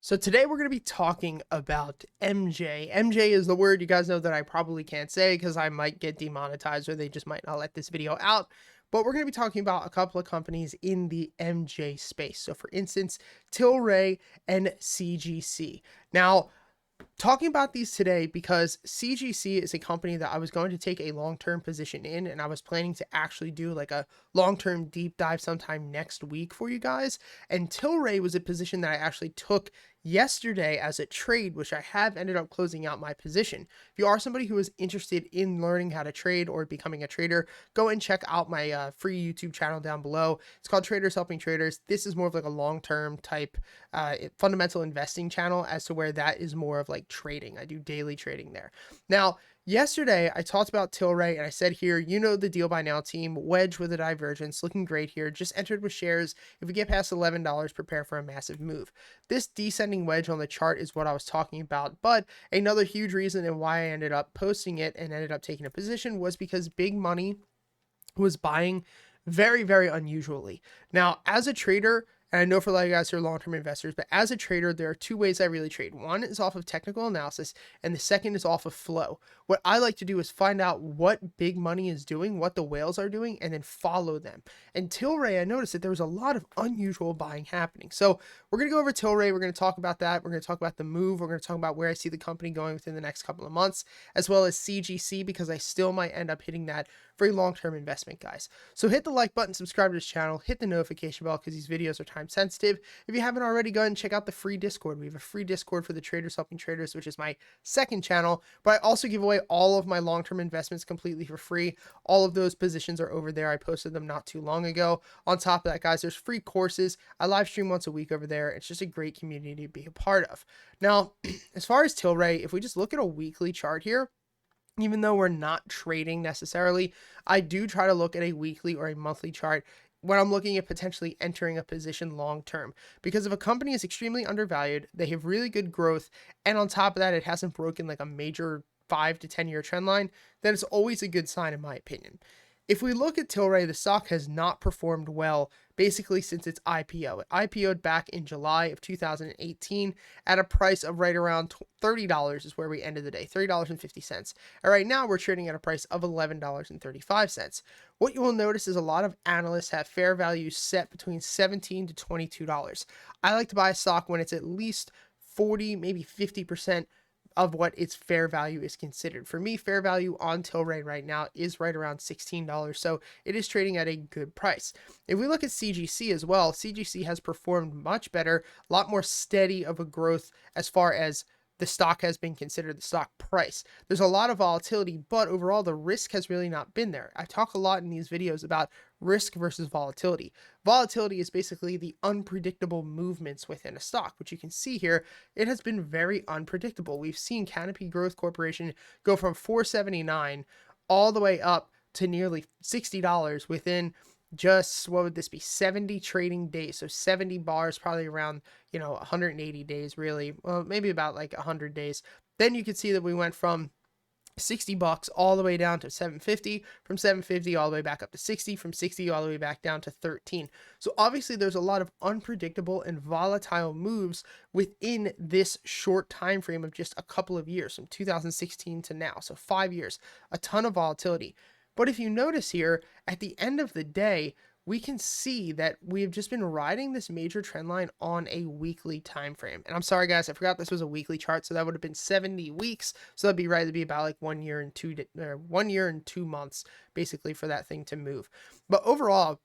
So today we're going to be talking about MJ. MJ is the word you guys know that I probably can't say because I might get demonetized or they just might not let this video out. But we're going to be talking about a couple of companies in the MJ space. So for instance, Tilray and CGC. Now, talking about these today because CGC is a company that I was going to take a long-term position in, and I was planning to actually do like a long-term deep dive sometime next week for you guys. And Tilray was a position that I actually took yesterday as a trade, which I have ended up closing out my position. If you are somebody who is interested in learning how to trade or becoming a trader, go and check out my free YouTube channel down below. It's called Traders Helping Traders. This is more of like a long-term type fundamental investing channel, as to where that is more of like trading. I do daily trading there. Now, yesterday I talked about Tilray and I said here, you know the deal by now, team. Wedge with a divergence, looking great here. Just entered with shares. If we get past $11, prepare for a massive move. This descending wedge on the chart is what I was talking about. But another huge reason and why I ended up posting it and ended up taking a position was because big money was buying very, very unusually. Now, as a trader, and I know for a lot of you guys who are long-term investors, but as a trader, there are two ways I really trade. One is off of technical analysis, and the second is off of flow. What I like to do is find out what big money is doing, what the whales are doing, and then follow them. And Tilray, I noticed that there was a lot of unusual buying happening. So we're going to go over Tilray. We're going to talk about that. We're going to talk about the move. We're going to talk about where I see the company going within the next couple of months, as well as CGC, because I still might end up hitting that for a long-term investment, guys. So hit the like button, subscribe to this channel, hit the notification bell because these videos are time sensitive. If you haven't already, go ahead and check out the free Discord. We have a free Discord for the Traders Helping Traders, which is my second channel, but I also give away all of my long-term investments completely for free. All of those positions are over there. I posted them not too long ago. On top of that, guys, there's free courses. I live stream once a week over there. It's just a great community to be a part of. Now, as far as Tilray, if we just look at a weekly chart here, even though we're not trading necessarily, I do try to look at a weekly or a monthly chart when I'm looking at potentially entering a position long term. Because if a company is extremely undervalued, they have really good growth, and on top of that, it hasn't broken like a major 5 to 10 year trend line, then it's always a good sign, in my opinion. If we look at Tilray, the stock has not performed well basically since its IPO. It IPO'd back in July of 2018 at a price of right around $30 is where we ended the day, $30.50. And right now we're trading at a price of $11.35. What you will notice is a lot of analysts have fair values set between $17 to $22. I like to buy a stock when it's at least 40, maybe 50% of what its fair value is considered. For me, fair value on Tilray right now is right around $16, so it is trading at a good price. If we look at CGC as well, CGC has performed much better, a lot more steady of a growth as far as the stock has been considered, the stock price. There's a lot of volatility, but overall the risk has really not been there. I talk a lot in these videos about risk versus volatility. Volatility is basically the unpredictable movements within a stock, which you can see here. It has been very unpredictable. We've seen Canopy Growth Corporation go from $4.79 all the way up to nearly $60 within just, what would this be, 70 trading days. So 70 bars, probably around 180 days, really. Well, maybe about like 100 days. Then you could see that we went from $60 all the way down to 750, from 750 all the way back up to 60, from 60 all the way back down to 13. So obviously there's a lot of unpredictable and volatile moves within this short time frame of just a couple of years, from 2016 to now. So 5 years, a ton of volatility. But if you notice here, at the end of the day, we can see that we've just been riding this major trend line on a weekly time frame. And I'm sorry, guys, I forgot this was a weekly chart, so that would have been 70 weeks. So that'd be right to be about like 1 year and 2 months, basically, for that thing to move. But overall,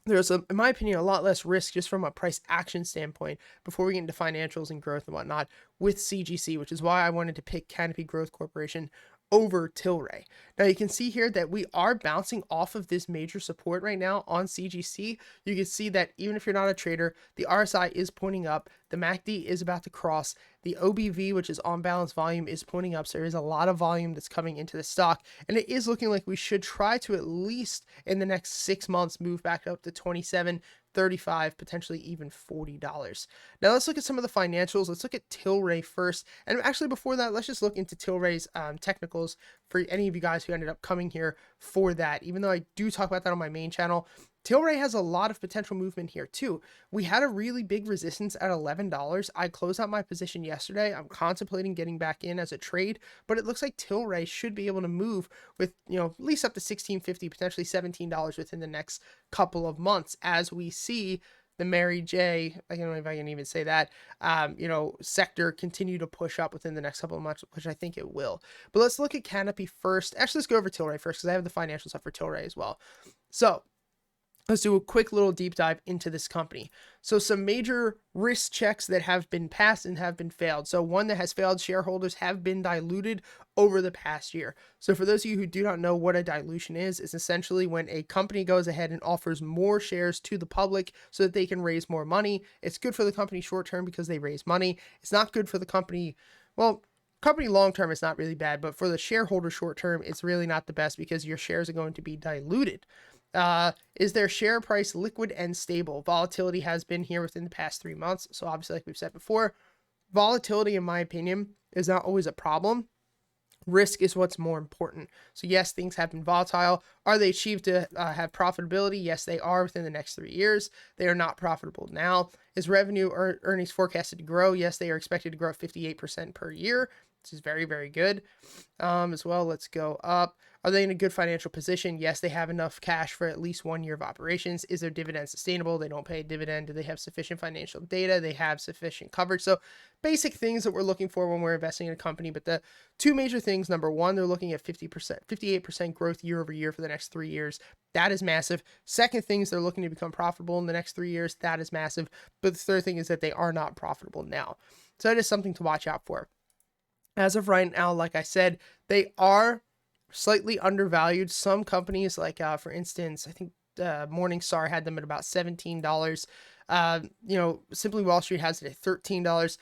there's, in my opinion, a lot less risk just from a price action standpoint before we get into financials and growth and whatnot with CGC, which is why I wanted to pick Canopy Growth Corporation over Tilray. Now you can see here that we are bouncing off of this major support right now on CGC. You can see that even if you're not a trader, the RSI is pointing up, the MACD is about to cross, the OBV, which is on balance volume, is pointing up. So there is a lot of volume that's coming into the stock, and it is looking like we should try to at least in the next 6 months move back up to 27, 35, potentially even $40. Now let's look at some of the financials. Let's look at Tilray first. And actually before that, let's just look into Tilray's technicals for any of you guys guys who ended up coming here for that, even though I do talk about that on my main channel. Tilray has a lot of potential movement here too. We had a really big resistance at $11. I closed out my position yesterday. I'm contemplating getting back in as a trade, but it looks like Tilray should be able to move with, at least up to $16.50, potentially $17 within the next couple of months, as we see the Mary J, I don't know if I can even say that, sector continue to push up within the next couple of months, which I think it will. But let's look at Canopy first. Actually, let's go over Tilray first because I have the financial stuff for Tilray as well. So let's do a quick little deep dive into this company. So some major risk checks that have been passed and have been failed. So one that has failed, shareholders have been diluted over the past year. So for those of you who do not know what a dilution is, it's essentially when a company goes ahead and offers more shares to the public so that they can raise more money. It's good for the company short term because they raise money. It's not good for the company. Well, company long term is not really bad, but for the shareholder short term, it's really not the best because your shares are going to be diluted. Is their share price liquid and stable? Volatility has been here within the past 3 months. So obviously, like we've said before, volatility, in my opinion, is not always a problem. Risk is what's more important. So yes, things have been volatile. Are they achieved to have profitability? Yes, they are within the next 3 years. They are not profitable now. Is revenue or earnings forecasted to grow? Yes, they are expected to grow 58% per year. This is very, very good. As well, let's go up. Are they in a good financial position? Yes, they have enough cash for at least 1 year of operations. Is their dividend sustainable? They don't pay a dividend. Do they have sufficient financial data? They have sufficient coverage. So basic things that we're looking for when we're investing in a company. But the two major things, number one, they're looking at 58% growth year over year for the next 3 years. That is massive. Second thing is they're looking to become profitable in the next 3 years. That is massive. But the third thing is that they are not profitable now. So that is something to watch out for. As of right now, like I said, they are slightly undervalued. Some companies, like for instance, I think Morningstar had them at about $17. Simply Wall Street has it at $13.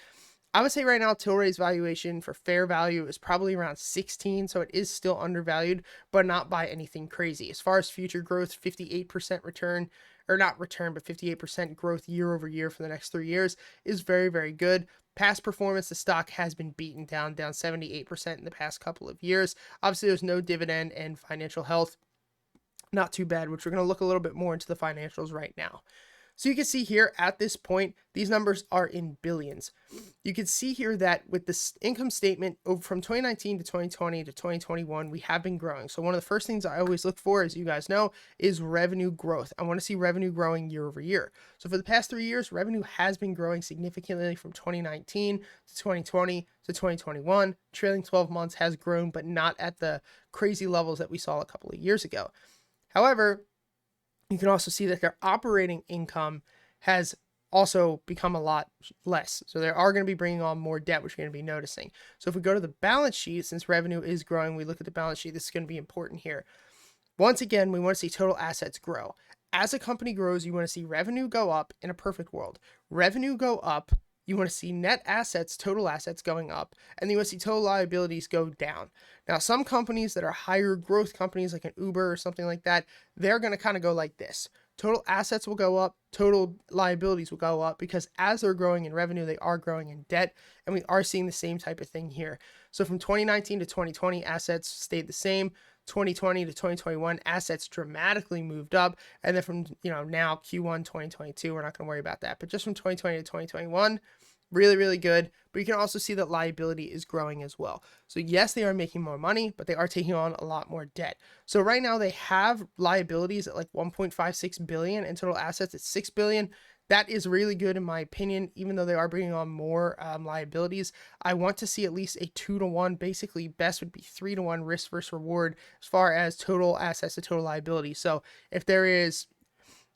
I would say right now Tilray's valuation for fair value is probably around 16, so it is still undervalued, but not by anything crazy. As far as future growth, 58% return, or not return, but 58% growth year over year for the next 3 years is very, very good. Past performance, the stock has been beaten down 78% in the past couple of years. Obviously, there's no dividend, and financial health, not too bad, which we're going to look a little bit more into the financials right now. So you can see here at this point, these numbers are in billions. You can see here that with this income statement over from 2019 to 2020 to 2021, we have been growing. So one of the first things I always look for, as you guys know, is revenue growth. I want to see revenue growing year over year. So for the past 3 years, revenue has been growing significantly from 2019 to 2020 to 2021. Trailing 12 months has grown, but not at the crazy levels that we saw a couple of years ago. However, you can also see that their operating income has also become a lot less. So they are going to be bringing on more debt, which you're going to be noticing. So if we go to the balance sheet, since revenue is growing, we look at the balance sheet. This is going to be important here. Once again, we want to see total assets grow. As a company grows, you want to see revenue go up in a perfect world. Revenue go up. You want to see net assets, total assets going up, and then you want to see total liabilities go down. Now, some companies that are higher growth companies like an Uber or something like that, they're going to kind of go like this. Total assets will go up, total liabilities will go up, because as they're growing in revenue, they are growing in debt, and we are seeing the same type of thing here. So from 2019 to 2020, assets stayed the same. 2020 to 2021, assets dramatically moved up. And then from, now Q1 2022, we're not going to worry about that. But just from 2020 to 2021, really, really good. But you can also see that liability is growing as well. So yes, they are making more money, but they are taking on a lot more debt. So right now they have liabilities at like 1.56 billion and total assets at 6 billion. That is really good in my opinion, even though they are bringing on more liabilities. I want to see at least a 2-to-1. Basically, best would be 3-to-1 risk versus reward as far as total assets to total liability. So if there is,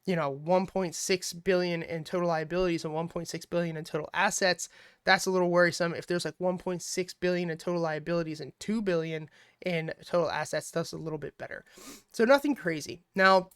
1.6 billion in total liabilities and 1.6 billion in total assets, that's a little worrisome. If there's like 1.6 billion in total liabilities and 2 billion in total assets, that's a little bit better. So nothing crazy. Now,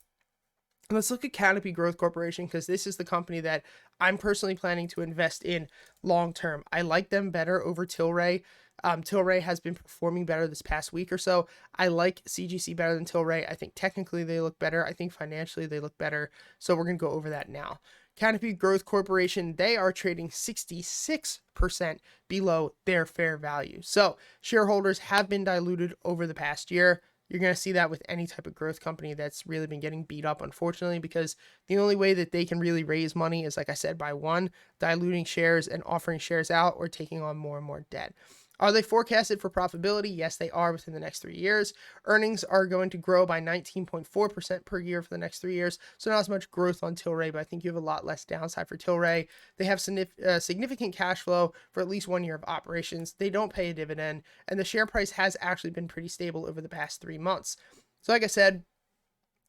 let's look at Canopy Growth Corporation, because this is the company that I'm personally planning to invest in long term. I like them better over Tilray. Tilray has been performing better this past week or so. I like CGC better than Tilray. I think technically they look better. I think financially they look better. So we're going to go over that now. Canopy Growth Corporation, they are trading 66% below their fair value. So shareholders have been diluted over the past year. You're going to see that with any type of growth company that's really been getting beat up, unfortunately, because the only way that they can really raise money is, like I said, by one, diluting shares and offering shares out, or taking on more and more debt. Are they forecasted for profitability? Yes, they are within the next 3 years. Earnings are going to grow by 19.4% per year for the next 3 years. So not as much growth on Tilray, but I think you have a lot less downside for Tilray. They have significant cash flow for at least 1 year of operations. They don't pay a dividend, and the share price has actually been pretty stable over the past 3 months. So like I said,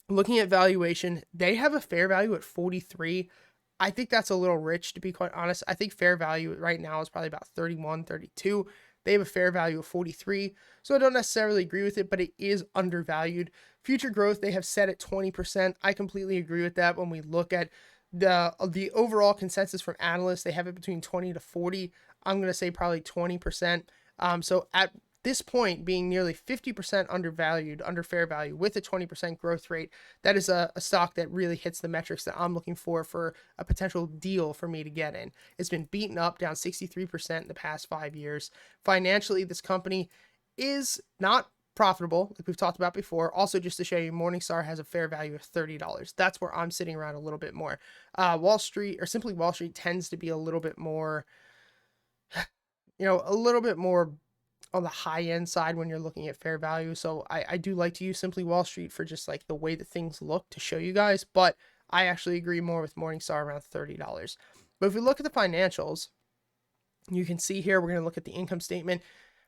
looking at valuation, they have a fair value at 43. I think that's a little rich, to be quite honest. I think fair value right now is probably about 31, 32. They have a fair value of 43, so I don't necessarily agree with it, but it is undervalued. Future growth, they have set at 20%. I completely agree with that. When we look at the overall consensus from analysts, they have it between 20 to 40. I'm going to say probably 20%. So at this point, being nearly 50% undervalued, under fair value, with a 20% growth rate, that is a stock that really hits the metrics that I'm looking for a potential deal for me to get in. It's been beaten up, down 63% in the past 5 years. Financially, this company is not profitable, like we've talked about before. Also, just to show you, Morningstar has a fair value of $30. That's where I'm sitting around a little bit more. Wall Street, or simply Wall Street, tends to be a little bit more, a little bit more on the high end side when you're looking at fair value. So I do like to use Simply Wall Street for just like the way that things look to show you guys, but I actually agree more with Morningstar around $30. But if we look at the financials, you can see here, we're going to look at the income statement.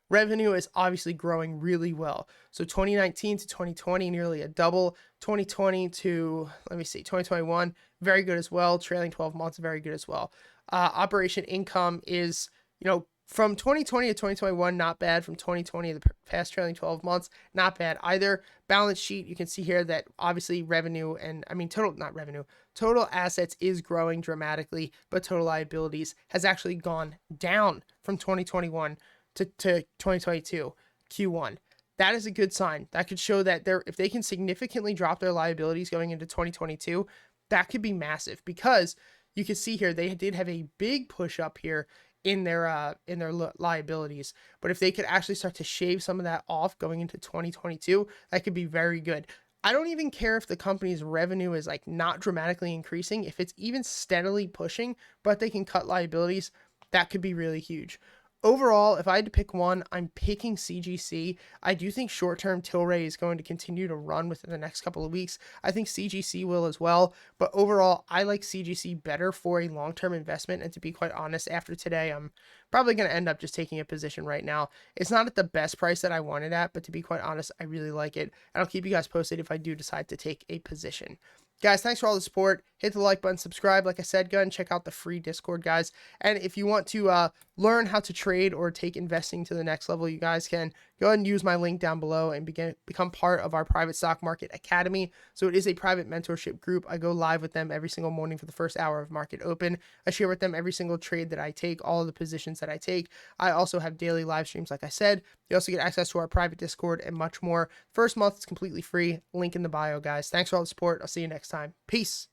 Revenue is obviously growing really well. So 2019 to 2020, nearly a double. 2020 to, 2021, very good as well. Trailing 12 months, very good as well. Operation income is, from 2020 to 2021, not bad. From 2020 to the past trailing 12 months, not bad either. Balance sheet, you can see here that obviously revenue total assets is growing dramatically, but total liabilities has actually gone down from 2021 to 2022 Q1. That is a good sign. That could show that if they can significantly drop their liabilities going into 2022, that could be massive, because you can see here they did have a big push up here in their liabilities. But if they could actually start to shave some of that off going into 2022, that could be very good. I don't even care if the company's revenue is like not dramatically increasing. If it's even steadily pushing, but they can cut liabilities, that could be really huge. Overall, if I had to pick one, I'm picking CGC. I do think short-term Tilray is going to continue to run within the next couple of weeks. I think CGC will as well. But overall, I like CGC better for a long-term investment. And to be quite honest, after today, I'm probably going to end up just taking a position right now. It's not at the best price that I wanted at, but to be quite honest, I really like it. And I'll keep you guys posted if I do decide to take a position. Guys, thanks for all the support. Hit the like button, subscribe. Like I said, go ahead and check out the free Discord, guys. And if you want to learn how to trade or take investing to the next level, you guys can go ahead and use my link down below and become part of our private stock market academy. So it is a private mentorship group. I go live with them every single morning for the first hour of market open. I share with them every single trade that I take, all of the positions that I take. I also have daily live streams, like I said. You also get access to our private Discord and much more. First month is completely free. Link in the bio, guys. Thanks for all the support. I'll see you next time. Peace.